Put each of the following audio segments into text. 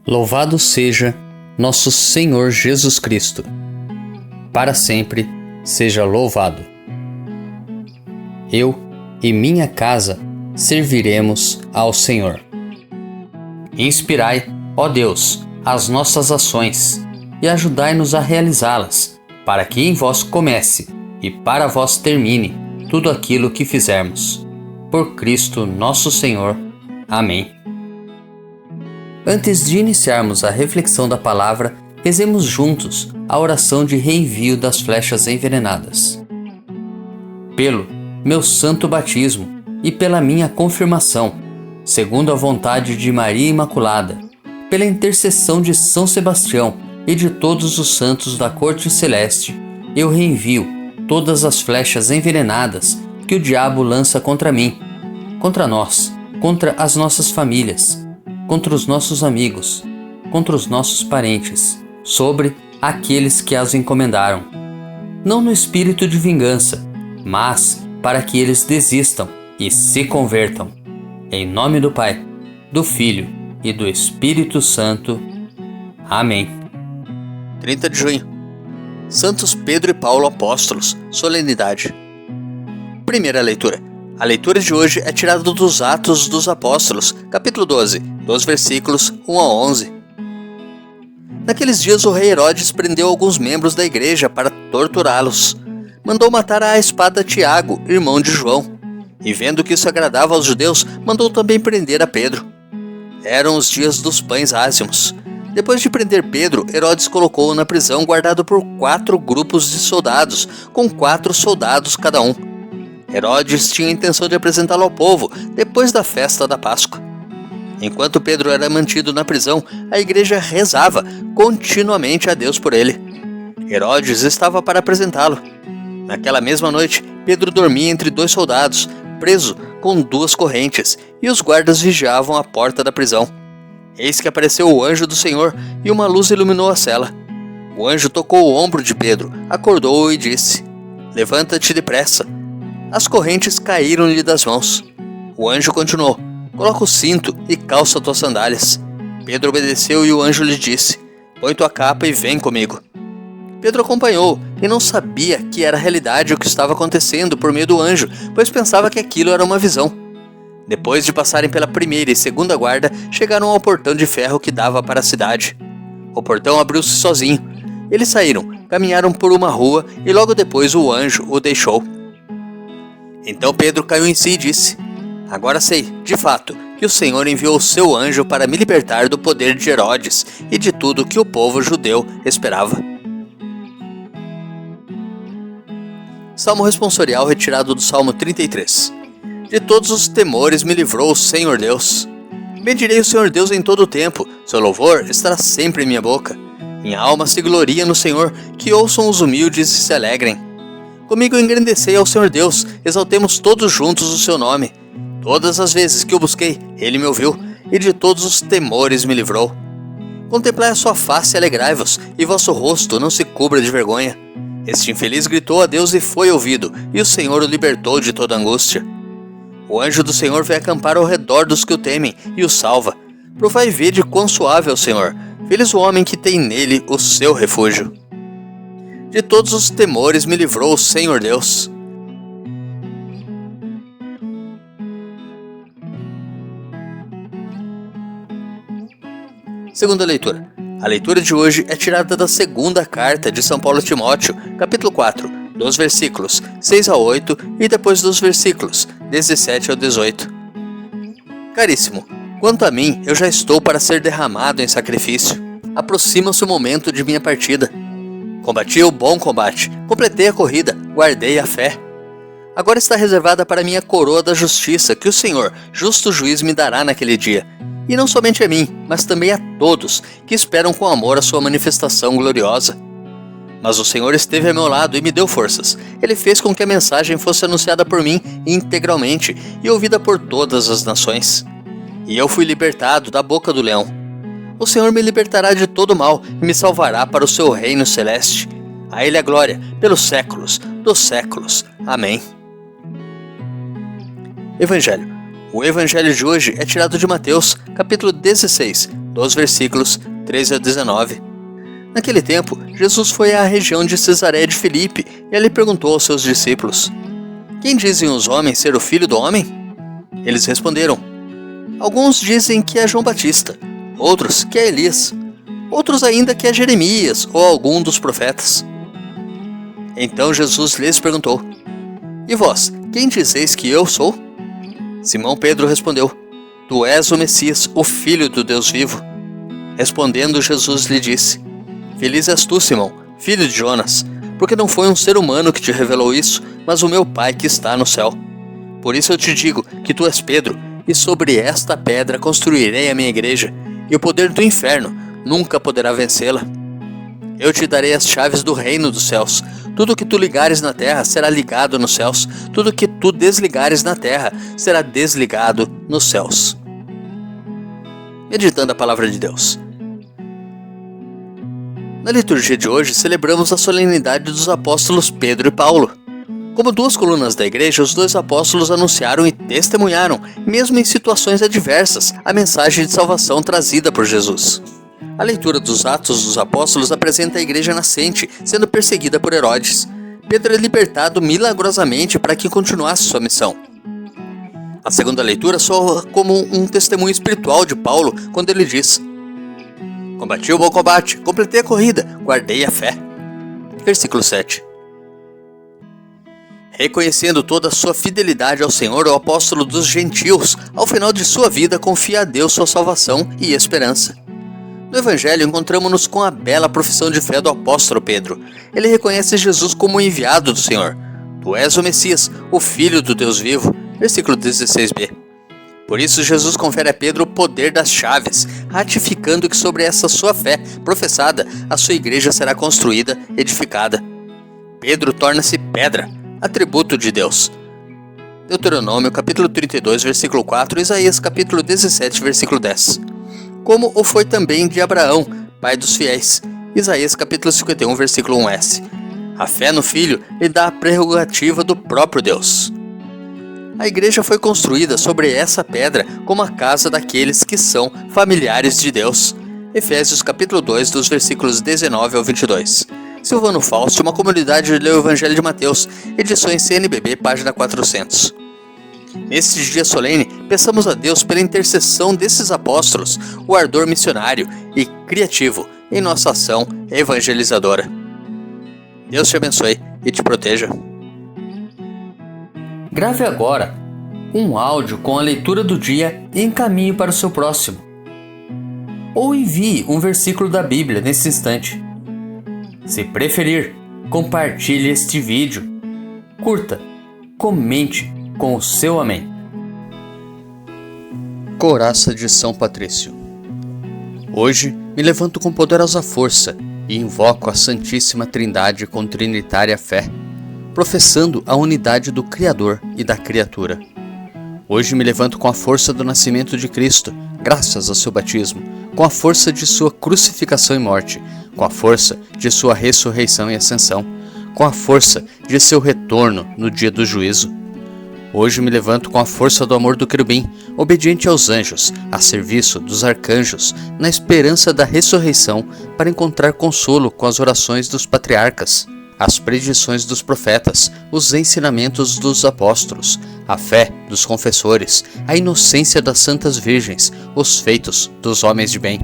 Louvado seja nosso Senhor Jesus Cristo. Para sempre seja louvado. Eu e minha casa serviremos ao Senhor. Inspirai, ó Deus, as nossas ações e ajudai-nos a realizá-las, para que em vós comece e para vós termine tudo aquilo que fizermos. Por Cristo nosso Senhor. Amém. Antes de iniciarmos a reflexão da palavra, rezemos juntos a oração de reenvio das flechas envenenadas. Pelo meu santo batismo e pela minha confirmação, segundo a vontade de Maria Imaculada, pela intercessão de São Sebastião e de todos os santos da corte celeste, eu reenvio todas as flechas envenenadas que o diabo lança contra mim, contra nós, contra as nossas famílias, contra os nossos amigos, contra os nossos parentes, sobre aqueles que as encomendaram. Não no espírito de vingança, mas para que eles desistam e se convertam. Em nome do Pai, do Filho e do Espírito Santo. Amém. 30 de junho. Santos Pedro e Paulo Apóstolos, solenidade. Primeira leitura. A leitura de hoje é tirada dos Atos dos Apóstolos, capítulo 12, dos versículos 1 a 11. Naqueles dias o rei Herodes prendeu alguns membros da igreja para torturá-los. Mandou matar à espada Tiago, irmão de João, e vendo que isso agradava aos judeus, mandou também prender a Pedro. Eram os dias dos pães ázimos. Depois de prender Pedro, Herodes colocou-o na prisão, guardado por 4 grupos de soldados, com 4 soldados cada um. Herodes tinha a intenção de apresentá-lo ao povo depois da festa da Páscoa. Enquanto Pedro era mantido na prisão, a igreja rezava continuamente a Deus por ele. Herodes estava para apresentá-lo. Naquela mesma noite, Pedro dormia entre 2 soldados, preso com 2 correntes, e os guardas vigiavam a porta da prisão. Eis que apareceu o anjo do Senhor, e uma luz iluminou a cela. O anjo tocou o ombro de Pedro, acordou-o e disse: "Levanta-te depressa." As correntes caíram-lhe das mãos. O anjo continuou: "Coloca o cinto e calça tuas sandálias." Pedro obedeceu e o anjo lhe disse: "Põe tua capa e vem comigo." Pedro acompanhou e não sabia que era realidade o que estava acontecendo por meio do anjo, pois pensava que aquilo era uma visão. Depois de passarem pela primeira e segunda guarda, chegaram ao portão de ferro que dava para a cidade. O portão abriu-se sozinho. Eles saíram, caminharam por uma rua e logo depois o anjo o deixou. Então Pedro caiu em si e disse: "Agora sei, de fato, que o Senhor enviou o seu anjo para me libertar do poder de Herodes e de tudo que o povo judeu esperava." Salmo responsorial retirado do Salmo 33. De todos os temores me livrou o Senhor Deus. Bendirei o Senhor Deus em todo o tempo, seu louvor estará sempre em minha boca. Minha alma se gloria no Senhor, que ouçam os humildes e se alegrem. Comigo engrandecei ao Senhor Deus, exaltemos todos juntos o seu nome. Todas as vezes que o busquei, ele me ouviu, e de todos os temores me livrou. Contemplai a sua face e alegrai-vos, e vosso rosto não se cubra de vergonha. Este infeliz gritou a Deus e foi ouvido, e o Senhor o libertou de toda angústia. O anjo do Senhor vem acampar ao redor dos que o temem, e o salva. Provai e vede quão suave é o Senhor. Feliz o homem que tem nele o seu refúgio. De todos os temores me livrou o Senhor Deus. Segunda leitura. A leitura de hoje é tirada da segunda carta de São Paulo a Timóteo, capítulo 4, dos versículos 6 a 8 e depois dos versículos 17 ao 18. Caríssimo, quanto a mim, eu já estou para ser derramado em sacrifício. Aproxima-se o momento de minha partida. Combati o bom combate, completei a corrida, guardei a fé. Agora está reservada para mim a coroa da justiça que o Senhor, justo juiz, me dará naquele dia. E não somente a mim, mas também a todos que esperam com amor a sua manifestação gloriosa. Mas o Senhor esteve a meu lado e me deu forças. Ele fez com que a mensagem fosse anunciada por mim integralmente e ouvida por todas as nações. E eu fui libertado da boca do leão. O Senhor me libertará de todo mal e me salvará para o seu reino celeste. A Ele a glória, pelos séculos dos séculos. Amém. Evangelho. O evangelho de hoje é tirado de Mateus, capítulo 16, dos versículos 13 a 19. Naquele tempo, Jesus foi à região de Cesareia de Filipe e ali perguntou aos seus discípulos: Quem dizem os homens ser o Filho do Homem? Eles responderam: Alguns dizem que é João Batista, outros que é Elias, outros ainda que é Jeremias ou algum dos profetas. Então Jesus lhes perguntou: E vós, quem dizeis que eu sou? Simão Pedro respondeu: Tu és o Messias, o Filho do Deus vivo. Respondendo, Jesus lhe disse: Feliz és tu, Simão, filho de Jonas, porque não foi um ser humano que te revelou isso, mas o meu Pai que está no céu. Por isso eu te digo que tu és Pedro, e sobre esta pedra construirei a minha igreja, e o poder do inferno nunca poderá vencê-la. Eu te darei as chaves do reino dos céus. Tudo que tu ligares na terra será ligado nos céus. Tudo que tu desligares na terra será desligado nos céus. Meditando a palavra de Deus. Na liturgia de hoje, celebramos a solenidade dos apóstolos Pedro e Paulo. Como duas colunas da igreja, os dois apóstolos anunciaram e testemunharam, mesmo em situações adversas, a mensagem de salvação trazida por Jesus. A leitura dos Atos dos Apóstolos apresenta a igreja nascente, sendo perseguida por Herodes. Pedro é libertado milagrosamente para que continuasse sua missão. A segunda leitura soa como um testemunho espiritual de Paulo, quando ele diz: Combati o bom combate, completei a corrida, guardei a fé. Versículo 7. Reconhecendo toda a sua fidelidade ao Senhor, o apóstolo dos gentios, ao final de sua vida, confia a Deus sua salvação e esperança. No Evangelho, encontramos-nos com a bela profissão de fé do apóstolo Pedro. Ele reconhece Jesus como o enviado do Senhor. Tu és o Messias, o Filho do Deus vivo. Versículo 16b. Por isso, Jesus confere a Pedro o poder das chaves, ratificando que sobre essa sua fé professada, a sua igreja será construída, edificada. Pedro torna-se pedra, atributo de Deus. Deuteronômio capítulo 32, versículo 4, Isaías capítulo 17, versículo 10. Como o foi também de Abraão, pai dos fiéis. Isaías capítulo 51, versículo 1s. A fé no Filho lhe dá a prerrogativa do próprio Deus. A igreja foi construída sobre essa pedra como a casa daqueles que são familiares de Deus. Efésios capítulo 2, dos versículos 19 ao 22. Silvano Fausto, uma comunidade lê o Evangelho de Mateus, edições CNBB, página 400. Neste dia solene, peçamos a Deus pela intercessão desses apóstolos, o ardor missionário e criativo em nossa ação evangelizadora. Deus te abençoe e te proteja. Grave agora um áudio com a leitura do dia e encaminhe para o seu próximo. Ou envie um versículo da Bíblia nesse instante. Se preferir, compartilhe este vídeo. Curta, comente com o seu amém. Coraça de São Patrício. Hoje me levanto com poderosa força e invoco a Santíssima Trindade com trinitária fé, professando a unidade do Criador e da criatura. Hoje me levanto com a força do nascimento de Cristo, graças ao seu batismo, com a força de sua crucificação e morte, com a força de sua ressurreição e ascensão, com a força de seu retorno no dia do juízo. Hoje me levanto com a força do amor do querubim, obediente aos anjos, a serviço dos arcanjos, na esperança da ressurreição, para encontrar consolo com as orações dos patriarcas, as predições dos profetas, os ensinamentos dos apóstolos, a fé dos confessores, a inocência das santas virgens, os feitos dos homens de bem.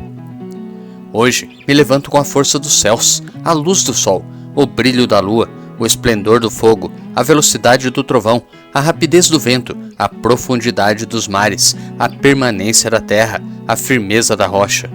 Hoje me levanto com a força dos céus, a luz do sol, o brilho da lua, o esplendor do fogo, a velocidade do trovão, a rapidez do vento, a profundidade dos mares, a permanência da terra, a firmeza da rocha.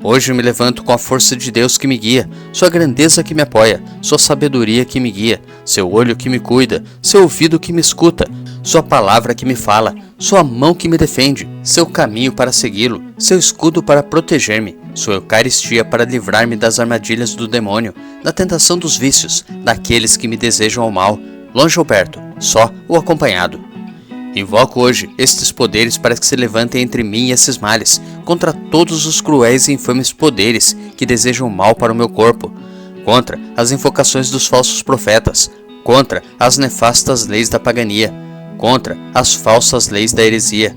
Hoje me levanto com a força de Deus que me guia, sua grandeza que me apoia, sua sabedoria que me guia, seu olho que me cuida, seu ouvido que me escuta, sua palavra que me fala, sua mão que me defende, seu caminho para segui-lo, seu escudo para proteger-me, sua Eucaristia para livrar-me das armadilhas do demônio, da tentação dos vícios, daqueles que me desejam ao mal, longe ou perto, só ou acompanhado. Invoco hoje estes poderes para que se levantem entre mim e esses males, contra todos os cruéis e infames poderes que desejam mal para o meu corpo, contra as invocações dos falsos profetas, contra as nefastas leis da pagania, contra as falsas leis da heresia,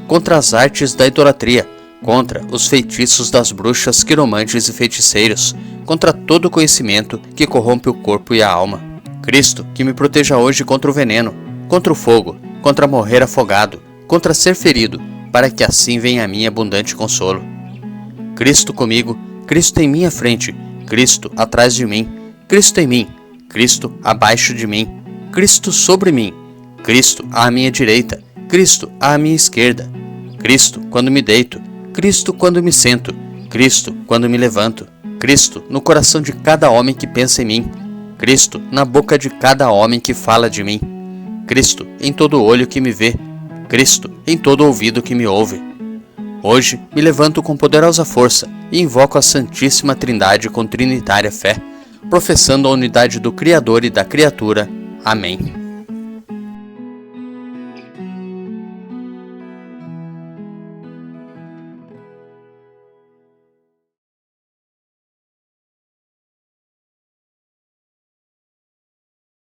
contra as artes da idolatria, contra os feitiços das bruxas, quiromantes e feiticeiros, contra todo conhecimento que corrompe o corpo e a alma. Cristo, que me proteja hoje contra o veneno, contra o fogo, contra morrer afogado, contra ser ferido, para que assim venha a mim abundante consolo. Cristo comigo, Cristo em minha frente, Cristo atrás de mim, Cristo em mim, Cristo abaixo de mim, Cristo sobre mim, Cristo à minha direita, Cristo à minha esquerda, Cristo quando me deito, Cristo quando me sento, Cristo quando me levanto, Cristo no coração de cada homem que pensa em mim, Cristo na boca de cada homem que fala de mim, Cristo em todo olho que me vê, Cristo em todo ouvido que me ouve. Hoje me levanto com poderosa força e invoco a Santíssima Trindade com trinitária fé, professando a unidade do Criador e da criatura. Amém.